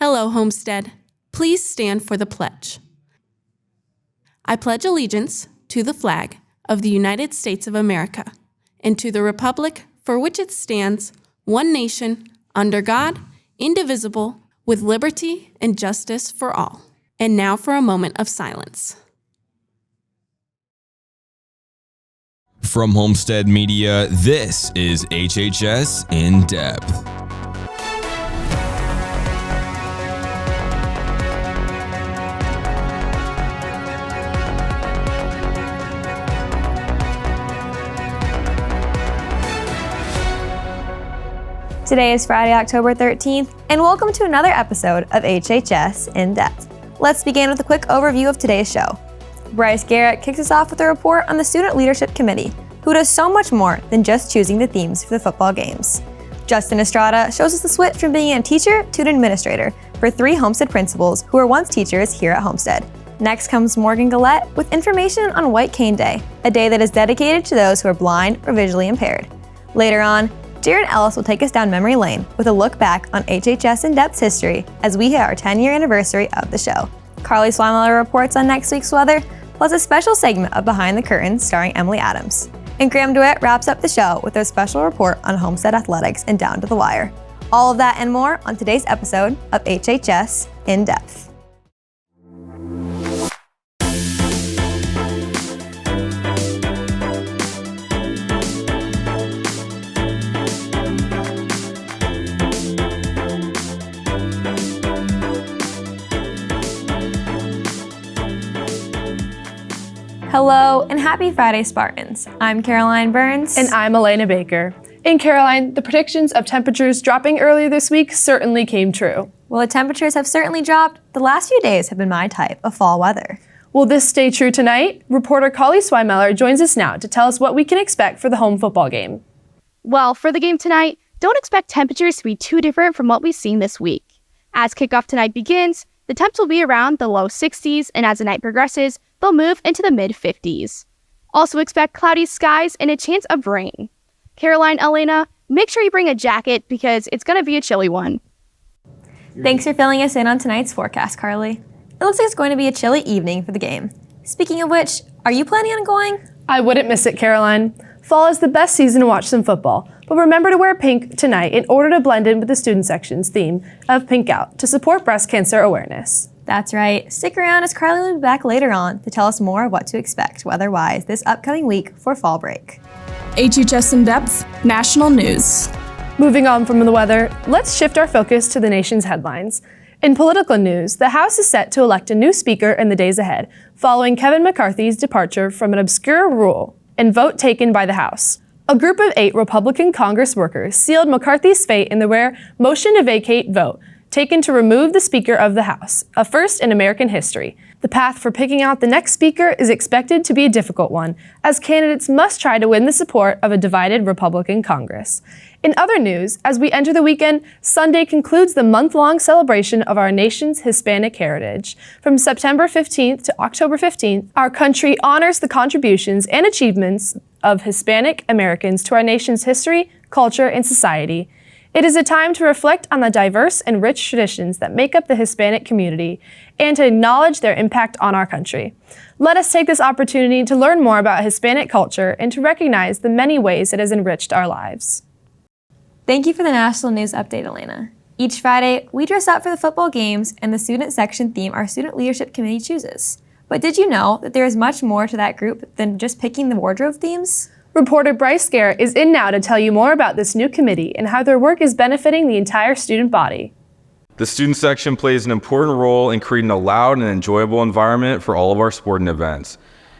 Hello, Homestead. Please stand for the pledge. I pledge allegiance to the flag of the United States of America and to the republic for which it stands, one nation, under God, indivisible, with liberty and justice for all. And now for a moment of silence. From Homestead Media, this is HHS In Depth. Today is Friday, October 13th, and welcome to another episode of HHS In Depth. Let's begin with a quick overview of today's show. Bryce Garrett kicks us off with a report on the Student Leadership Committee, who does so much more than just choosing the themes for the football games. Justin Estrada shows us the switch from being a teacher to an administrator for 3 Homestead principals who were once teachers here at Homestead. Next comes Morgan Gillette with information on White Cane Day, a day that is dedicated to those who are blind or visually impaired. Later on, Jared Ellis will take us down memory lane with a look back on HHS In Depth's history as we hit our 10-year anniversary of the show. Carly Sweimeller reports on next week's weather, plus a special segment of Behind the Curtain starring Emily Adams. And Graham DeWitt wraps up the show with a special report on Homestead athletics and Down to the Wire. All of that and more on today's episode of HHS In Depth. Hello and happy Friday, Spartans. I'm Caroline Burns. And I'm Elena Baker. In Caroline, the predictions of temperatures dropping earlier this week certainly came true. Well, the temperatures have certainly dropped. The last few days have been my type of fall weather. Will this stay true tonight? Reporter Carly Sweimeller joins us now to tell us what we can expect for the home football game. Well, for the game tonight, don't expect temperatures to be too different from what we've seen this week. As kickoff tonight begins, the temps will be around the low 60s, and as the night progresses, they'll move into the mid-50s. Also expect cloudy skies and a chance of rain. Caroline, Elena, make sure you bring a jacket because it's going to be a chilly one. Thanks for filling us in on tonight's forecast, Carly. It looks like it's going to be a chilly evening for the game. Speaking of which, are you planning on going? I wouldn't miss it, Caroline. Fall is the best season to watch some football, but remember to wear pink tonight in order to blend in with the student section's theme of Pink Out to support breast cancer awareness. That's right. Stick around as Carly will be back later on to tell us more of what to expect weather-wise this upcoming week for fall break. HHS In Depth, national news. Moving on from the weather, let's shift our focus to the nation's headlines. In political news, the House is set to elect a new speaker in the days ahead, following Kevin McCarthy's departure from an obscure rule and vote taken by the House. A group of 8 Republican Congress workers sealed McCarthy's fate in the rare motion to vacate vote taken to remove the Speaker of the House, a first in American history. The path for picking out the next Speaker is expected to be a difficult one, as candidates must try to win the support of a divided Republican Congress. In other news, as we enter the weekend, Sunday concludes the month-long celebration of our nation's Hispanic heritage. From September 15th to October 15th, our country honors the contributions and achievements of Hispanic Americans to our nation's history, culture, and society. It is a time to reflect on the diverse and rich traditions that make up the Hispanic community and to acknowledge their impact on our country. Let us take this opportunity to learn more about Hispanic culture and to recognize the many ways it has enriched our lives. Thank you for the national news update, Elena. Each Friday, we dress up for the football games and the student section theme our Student Leadership Committee chooses. But did you know that there is much more to that group than just picking the wardrobe themes? Reporter Bryce Garrett is in now to tell you more about this new committee and how their work is benefiting the entire student body. The student section plays an important role in creating a loud and enjoyable environment for all of our sporting events.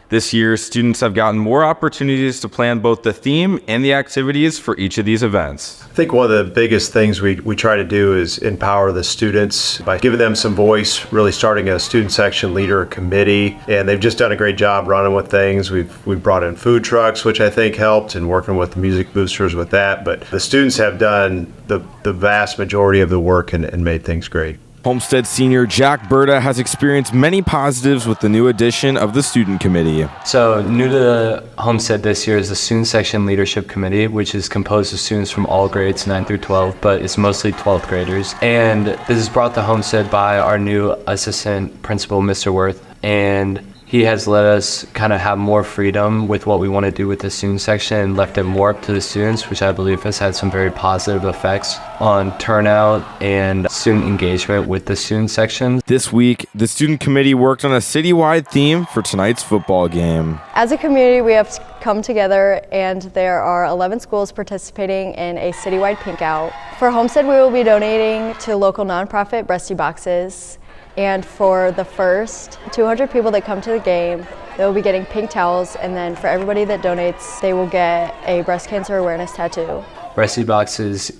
This year, students have gotten more opportunities to plan both the theme and the activities for each of these events. I think one of the biggest things we try to do is empower the students by giving them some voice, really starting a student section leader committee, and they've just done a great job running with things. We've brought in food trucks, which I think helped, and working with the music boosters with that, but the students have done the vast majority of the work and made things great. Homestead senior Jack Berta has experienced many positives with the new addition of the student committee. So new to the Homestead this year is the Student Section Leadership Committee, which is composed of students from all grades 9 through 12, but it's mostly 12th graders. And this is brought to Homestead by our new assistant principal, Mr. Worth, and he has let us kind of have more freedom with what we want to do with the student section and left it more up to the students, which I believe has had some very positive effects on turnout and student engagement with the student section. This week, the student committee worked on a citywide theme for tonight's football game. As a community, we have come together and there are 11 schools participating in a citywide pink out. For Homestead, we will be donating to local nonprofit Breasty Boxes. And for the first 200 people that come to the game, they will be getting pink towels, and then for everybody that donates, they will get a breast cancer awareness tattoo. Breasty Boxes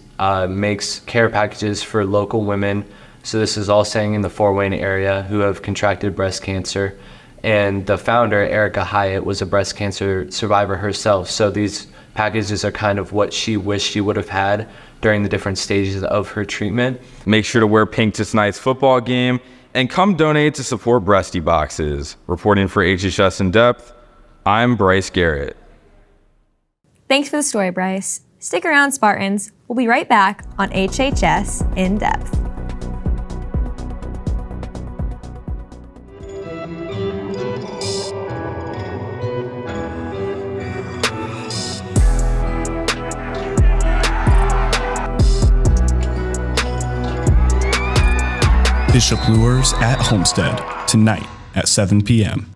makes care packages for local women. So this is all staying in the Fort Wayne area who have contracted breast cancer. And the founder, Erica Hyatt, was a breast cancer survivor herself. So these packages are kind of what she wished she would have had during the different stages of her treatment. Make sure to wear pink to tonight's football game and come donate to support Breasty Boxes. Reporting for HHS In Depth, I'm Bryce Garrett. Thanks for the story, Bryce. Stick around, Spartans. We'll be right back on HHS In Depth. Bishop Lures at Homestead, tonight at 7 p.m.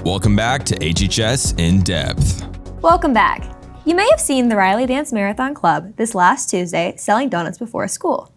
Welcome back to HHS In Depth. Welcome back. You may have seen the Riley Dance Marathon Club this last Tuesday selling donuts before school.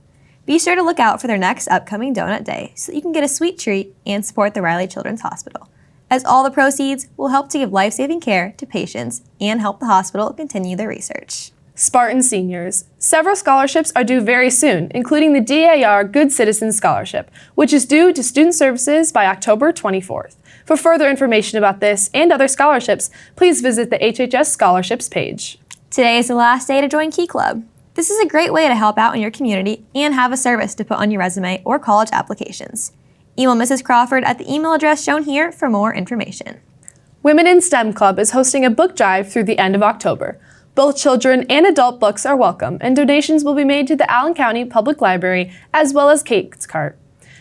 Be sure to look out for their next upcoming donut day so that you can get a sweet treat and support the Riley Children's Hospital, as all the proceeds will help to give life-saving care to patients and help the hospital continue their research. Spartan seniors. Several scholarships are due very soon, including the DAR Good Citizen Scholarship, which is due to Student Services by October 24th. For further information about this and other scholarships, please visit the HHS Scholarships page. Today is the last day to join Key Club. This is a great way to help out in your community and have a service to put on your resume or college applications. Email Mrs. Crawford at the email address shown here for more information. Women in STEM Club is hosting a book drive through the end of October. Both children and adult books are welcome, and donations will be made to the Allen County Public Library as well as Kate's Cart.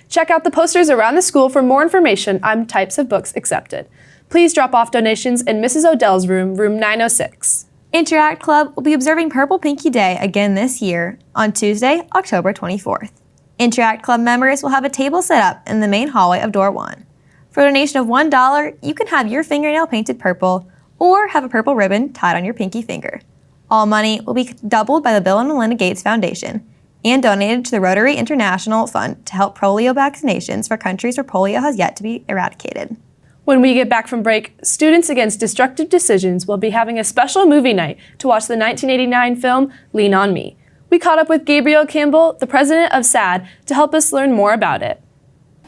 Check out the posters around the school for more information on types of books accepted. Please drop off donations in Mrs. Odell's room, room 906. Interact Club will be observing Purple Pinky Day again this year on Tuesday, October 24th. Interact Club members will have a table set up in the main hallway of door 1. For a donation of $1, you can have your fingernail painted purple or have a purple ribbon tied on your pinky finger. All money will be doubled by the Bill and Melinda Gates Foundation and donated to the Rotary International Fund to help polio vaccinations for countries where polio has yet to be eradicated. When we get back from break, Students Against Destructive Decisions will be having a special movie night to watch the 1989 film Lean on Me. We caught up with Gabriel Campbell, the president of SAD, to help us learn more about it.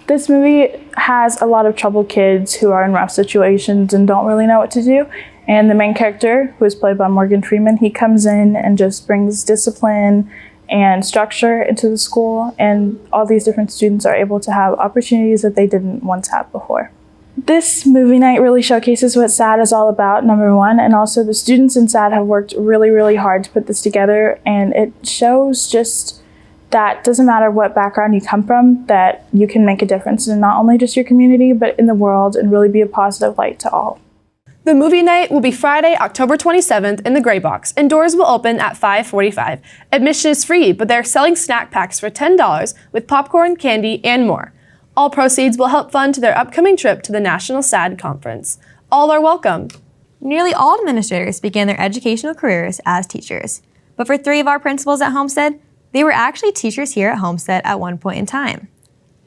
This movie has a lot of troubled kids who are in rough situations and don't really know what to do. And the main character, who is played by Morgan Freeman, he comes in and just brings discipline and structure into the school, and all these different students are able to have opportunities that they didn't once have before. This movie night really showcases what SAD is all about, number one, and also the students in SAD have worked really, really hard to put this together, and it shows just that doesn't matter what background you come from, that you can make a difference in not only just your community, but in the world, and really be a positive light to all. The movie night will be Friday, October 27th in the Gray Box, and doors will open at 5:45. Admission is free, but they're selling snack packs for $10 with popcorn, candy, and more. All proceeds will help fund their upcoming trip to the National SAD Conference. All are welcome. Nearly all administrators began their educational careers as teachers, but for 3 of our principals at Homestead, they were actually teachers here at Homestead at one point in time.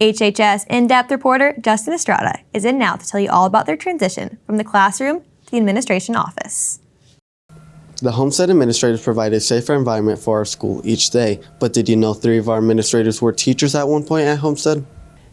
HHS In-Depth reporter Justin Estrada is in now to tell you all about their transition from the classroom to the administration office. The Homestead administrators provide a safer environment for our school each day, but did you know 3 of our administrators were teachers at one point at Homestead?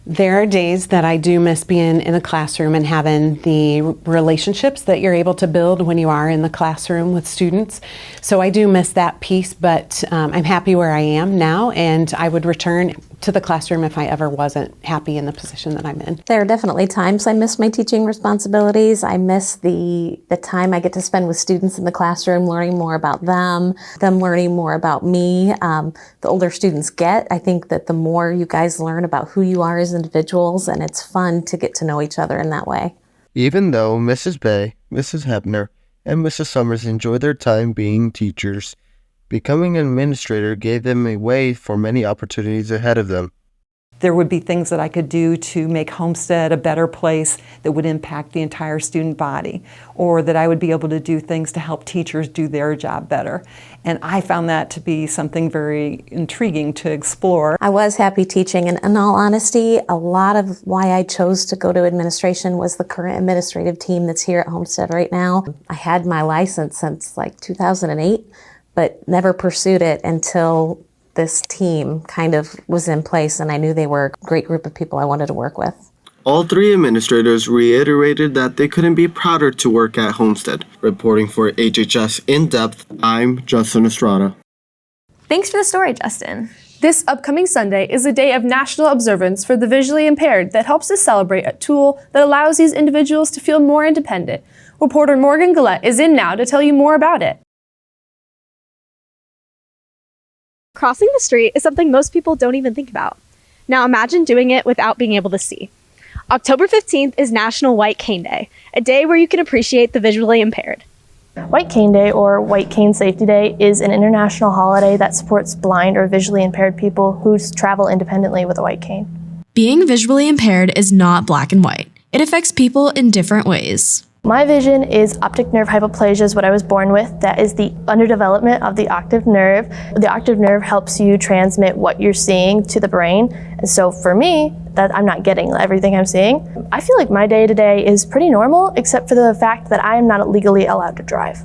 There are days that I do miss being in a classroom and having the relationships that you're able to build when you are in the classroom with students. So I do miss that piece, but I'm happy where I am now, and I would return to the classroom if I ever wasn't happy in the position that I'm in. There are definitely times I miss my teaching responsibilities. I miss the time I get to spend with students in the classroom, learning more about them learning more about me. The older students get, I think that the more you guys learn about who you are as individuals, and it's fun to get to know each other in that way. Even though Mrs. Bay, Mrs. Hebner, and Mrs. Summers enjoyed their time being teachers, becoming an administrator gave them a way for many opportunities ahead of them. There would be things that I could do to make Homestead a better place that would impact the entire student body, or that I would be able to do things to help teachers do their job better. And I found that to be something very intriguing to explore. I was happy teaching, and in all honesty, a lot of why I chose to go to administration was the current administrative team that's here at Homestead right now. I had my license since like 2008, but never pursued it until this team kind of was in place, and I knew they were a great group of people I wanted to work with. All three administrators reiterated that they couldn't be prouder to work at Homestead. Reporting for HHS In Depth, I'm Justin Estrada. Thanks for the story, Justin. This upcoming Sunday is a day of national observance for the visually impaired that helps to celebrate a tool that allows these individuals to feel more independent. Reporter Morgan Gillette is in now to tell you more about it. Crossing the street is something most people don't even think about. Now imagine doing it without being able to see. October 15th is National White Cane Day, a day where you can appreciate the visually impaired. White Cane Day, or White Cane Safety Day, is an international holiday that supports blind or visually impaired people who travel independently with a white cane. Being visually impaired is not black and white. It affects people in different ways. My vision is optic nerve hypoplasia is what I was born with. That is the underdevelopment of the octave nerve. The octave nerve helps you transmit what you're seeing to the brain. And so for me, that I'm not getting everything I'm seeing. I feel like my day-to-day is pretty normal, except for the fact that I am not legally allowed to drive.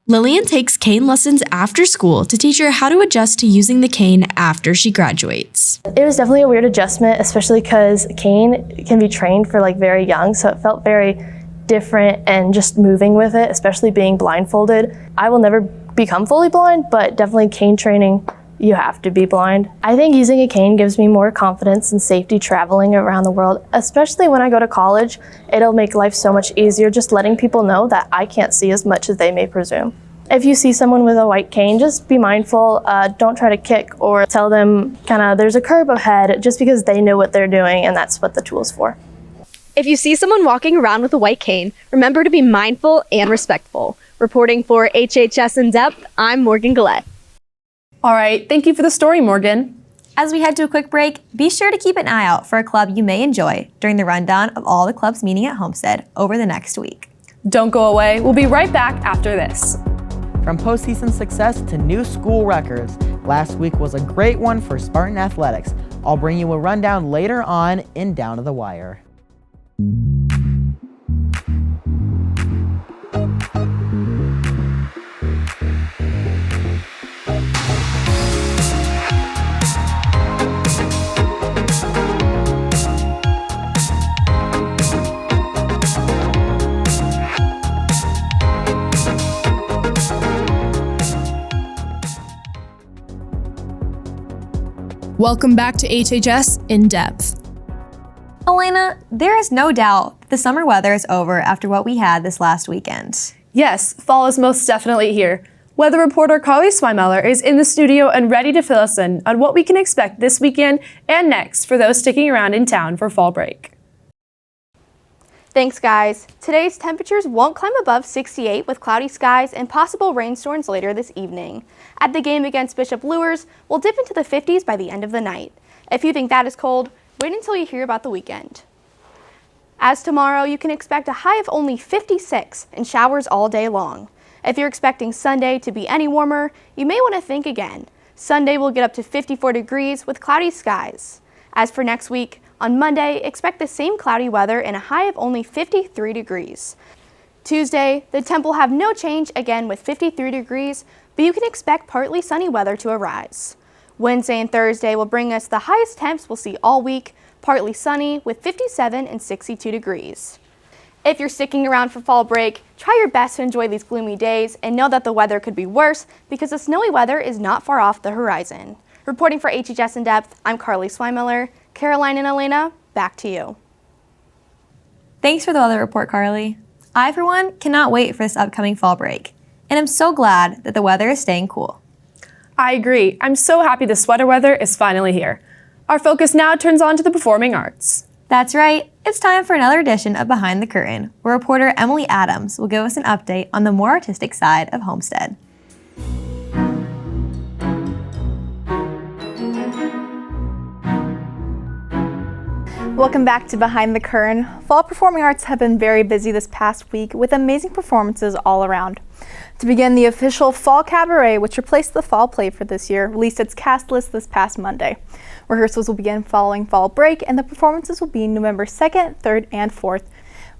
Lillian takes cane lessons after school to teach her how to adjust to using the cane after she graduates. It was definitely a weird adjustment, especially because cane can be trained for like very young, so it felt very different and just moving with it, especially being blindfolded. I will never become fully blind, but definitely cane training, you have to be blind. I think using a cane gives me more confidence and safety traveling around the world, especially when I go to college. It'll make life so much easier just letting people know that I can't see as much as they may presume. If you see someone with a white cane, just be mindful. Don't try to kick or tell them there's a curb ahead, just because they know what they're doing, and that's what the tool's for. If you see someone walking around with a white cane, remember to be mindful and respectful. Reporting for HHS In Depth, I'm Morgan Gillette. All right, thank you for the story, Morgan. As we head to a quick break, be sure to keep an eye out for a club you may enjoy during the rundown of all the clubs meeting at Homestead over the next week. Don't go away. We'll be right back after this. From postseason success to new school records, last week was a great one for Spartan Athletics. I'll bring you a rundown later on in Down to the Wire. Welcome back to HHS In Depth. Elena, there is no doubt the summer weather is over after what we had this last weekend. Yes, fall is most definitely here. Weather reporter Carly Swimeller is in the studio and ready to fill us in on what we can expect this weekend and next for those sticking around in town for fall break. Thanks, guys. Today's temperatures won't climb above 68 with cloudy skies and possible rainstorms later this evening. At the game against Bishop Luers, we'll dip into the 50s by the end of the night. If you think that is cold, wait until you hear about the weekend. As tomorrow, you can expect a high of only 56 and showers all day long. If you're expecting Sunday to be any warmer, you may want to think again. Sunday will get up to 54 degrees with cloudy skies. As for next week, on Monday, expect the same cloudy weather and a high of only 53 degrees. Tuesday, the temp will have no change again with 53 degrees, but you can expect partly sunny weather to arise. Wednesday and Thursday will bring us the highest temps we'll see all week, partly sunny with 57 and 62 degrees. If you're sticking around for fall break, try your best to enjoy these gloomy days and know that the weather could be worse because the snowy weather is not far off the horizon. Reporting for HHS In Depth, I'm Carly Swimiller. Caroline and Elena, back to you. Thanks for the weather report, Carly. I, for one, cannot wait for this upcoming fall break. And I'm so glad that the weather is staying cool. I agree. I'm so happy the sweater weather is finally here. Our focus now turns on to the performing arts. That's right. It's time for another edition of Behind the Curtain, where reporter Emily Adams will give us an update on the more artistic side of Homestead. Welcome back to Behind the Curtain. Fall performing arts have been very busy this past week with amazing performances all around. To begin, the official Fall Cabaret, which replaced the Fall Play for this year, released its cast list this past Monday. Rehearsals will begin following fall break, and the performances will be November 2nd, 3rd, and 4th.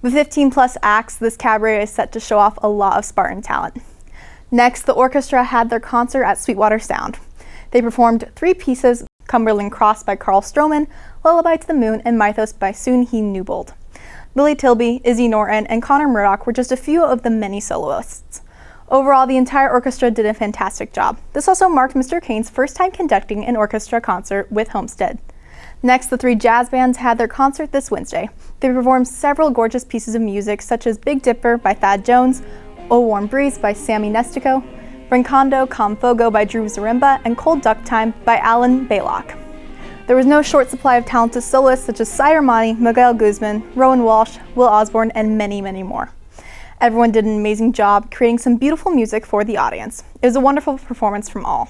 With 15 plus acts, this cabaret is set to show off a lot of Spartan talent. Next, the orchestra had their concert at Sweetwater Sound. They performed 3 pieces: Cumberland Cross by Carl Stroman, Lullaby to the Moon, and Mythos by Soon-Hee Newbold. Lily Tilby, Izzy Norton, and Connor Murdoch were just a few of the many soloists. Overall, the entire orchestra did a fantastic job. This also marked Mr. Kane's first time conducting an orchestra concert with Homestead. Next, the 3 jazz bands had their concert this Wednesday. They performed several gorgeous pieces of music, such as Big Dipper by Thad Jones, O Warm Breeze by Sammy Nestico, Brincondo Con Fogo by Drew Zaremba, and Cold Duck Time by Alan Baylock. There was no short supply of talented soloists such as Cy Armani, Miguel Guzman, Rowan Walsh, Will Osborne, and many, many more. Everyone did an amazing job creating some beautiful music for the audience. It was a wonderful performance from all.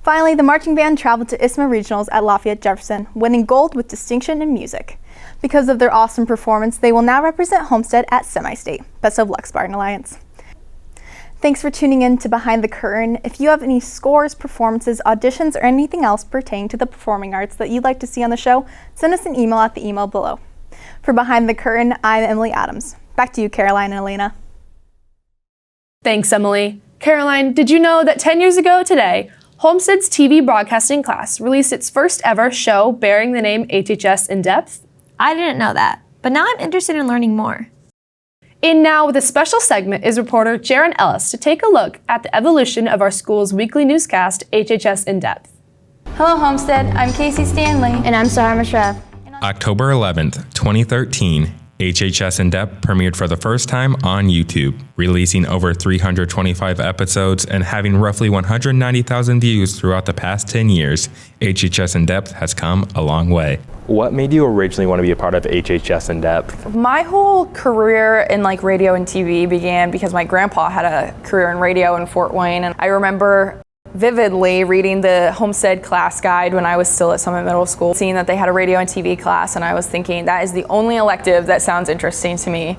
Finally, the marching band traveled to ISMA Regionals at Lafayette Jefferson, winning gold with distinction in music. Because of their awesome performance, they will now represent Homestead at Semi-State. Best of luck, Spartan Alliance. Thanks for tuning in to Behind the Curtain. If you have any scores, performances, auditions, or anything else pertaining to the performing arts that you'd like to see on the show, send us an email at the email below. For Behind the Curtain, I'm Emily Adams. Back to you, Caroline and Elena. Thanks, Emily. Caroline, did you know that 10 years ago today, Homestead's TV broadcasting class released its first ever show bearing the name HHS In Depth? I didn't know that, but now I'm interested in learning more. In now with a special segment is reporter Jaren Ellis to take a look at the evolution of our school's weekly newscast, HHS In Depth. Hello, Homestead. I'm Casey Stanley. And I'm Sarah Mashrev. October 11th, 2013, HHS In Depth premiered for the first time on YouTube, releasing over 325 episodes and having roughly 190,000 views throughout the past 10 years. HHS In Depth has come a long way. What made you originally want to be a part of HHS In Depth? My whole career in radio and TV began because my grandpa had a career in radio in Fort Wayne, and I remember vividly reading the Homestead class guide when I was still at Summit Middle School, seeing that they had a radio and TV class, and I was thinking that is the only elective that sounds interesting to me.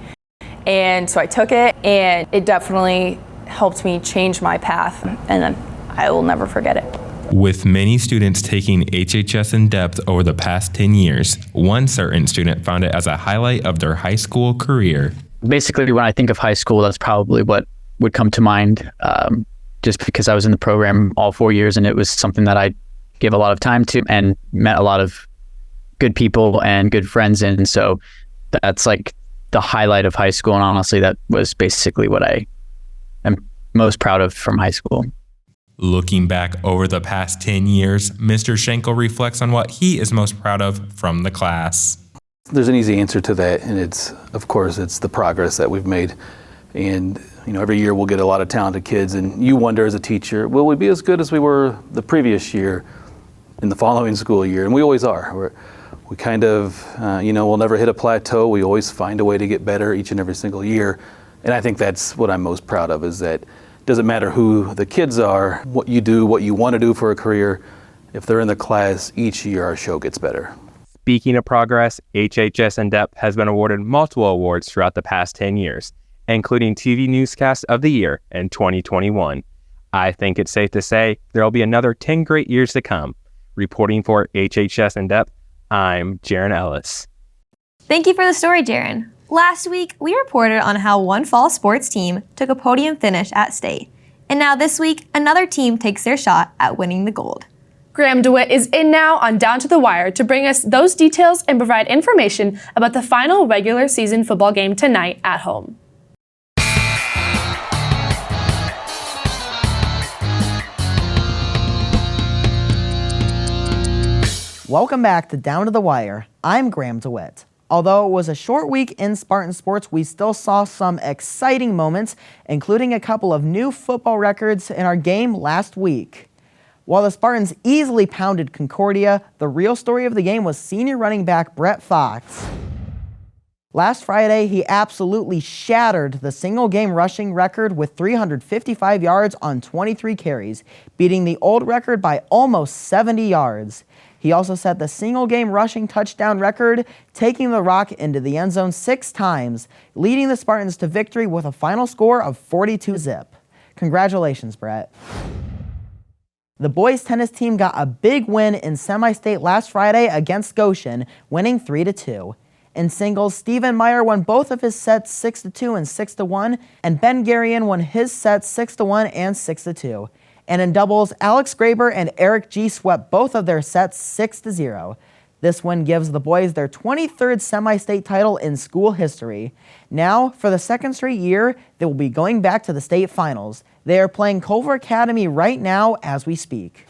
And so I took it, and it definitely helped me change my path, and then I will never forget it. With many students taking HHS In Depth over the past 10 years, one certain student found it as a highlight of their high school career. Basically, when I think of high school, that's probably what would come to mind, just because I was in the program all 4 years, and it was something that I gave a lot of time to and met a lot of good people and good friends in. So that's like the highlight of high school, and honestly, that was basically what I am most proud of from high school. Looking back over the past 10 years, Mr. Schenkel reflects on what he is most proud of from the class. There's an easy answer to that, and it's the progress that we've made. And every year we'll get a lot of talented kids, and you wonder as a teacher, will we be as good as we were the previous year in the following school year? And we always are. We kind of, we'll never hit a plateau. We always find a way to get better each and every single year. And I think that's what I'm most proud of, is that it doesn't matter who the kids are, what you do, what you want to do for a career. If they're in the class, each year our show gets better. Speaking of progress, HHS In Depth has been awarded multiple awards throughout the past 10 years, including TV Newscast of the Year in 2021. I think it's safe to say there will be another 10 great years to come. Reporting for HHS In Depth, I'm Jaren Ellis. Thank you for the story, Jaren. Last week, we reported on how one fall sports team took a podium finish at state. And now this week, another team takes their shot at winning the gold. Graham DeWitt is in now on Down to the Wire to bring us those details and provide information about the final regular season football game tonight at home. Welcome back to Down to the Wire. I'm Graham DeWitt. Although it was a short week in Spartan sports, we still saw some exciting moments, including a couple of new football records in our game last week. While the Spartans easily pounded Concordia, the real story of the game was senior running back Brett Fox. Last Friday, he absolutely shattered the single-game rushing record with 355 yards on 23 carries, beating the old record by almost 70 yards. He also set the single-game rushing touchdown record, taking the rock into the end zone 6 times, leading the Spartans to victory with a final score of 42-zip. Congratulations, Brett. The boys tennis team got a big win in semi-state last Friday against Goshen, winning 3-2. In singles, Stephen Meyer won both of his sets 6-2 and 6-1, and Ben Garion won his sets 6-1 and 6-2. And in doubles, Alex Graber and Eric G. swept both of their sets 6-0. This win gives the boys their 23rd semi-state title in school history. Now, for the second straight year, they will be going back to the state finals. They are playing Culver Academy right now as we speak.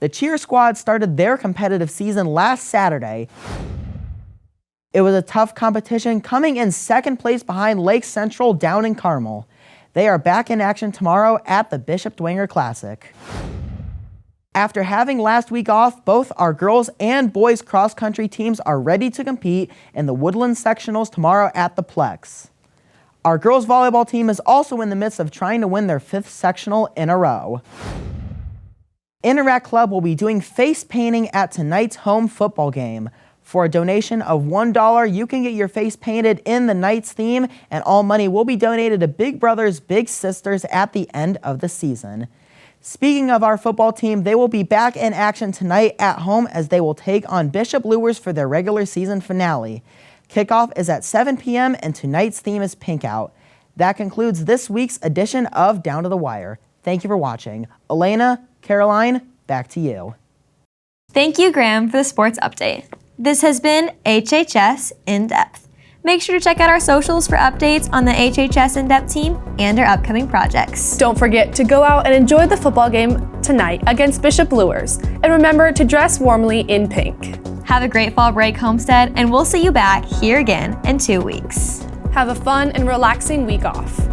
The cheer squad started their competitive season last Saturday. It was a tough competition, coming in second place behind Lake Central down in Carmel. They are back in action tomorrow at the Bishop Dwenger Classic. After having last week off, both our girls and boys cross-country teams are ready to compete in the Woodland Sectionals tomorrow at the Plex. Our girls volleyball team is also in the midst of trying to win their 5th sectional in a row. Interact Club will be doing face painting at tonight's home football game. For a donation of $1, you can get your face painted in the Knights theme, and all money will be donated to Big Brothers Big Sisters at the end of the season. Speaking of our football team, they will be back in action tonight at home as they will take on Bishop Luers for their regular season finale. Kickoff is at 7 p.m. and tonight's theme is Pink Out. That concludes this week's edition of Down to the Wire. Thank you for watching. Elena, Caroline, back to you. Thank you, Graham, for the sports update. This has been HHS In Depth. Make sure to check out our socials for updates on the HHS In Depth team and our upcoming projects. Don't forget to go out and enjoy the football game tonight against Bishop Luers. And remember to dress warmly in pink. Have a great fall break, Homestead, and we'll see you back here again in 2 weeks. Have a fun and relaxing week off.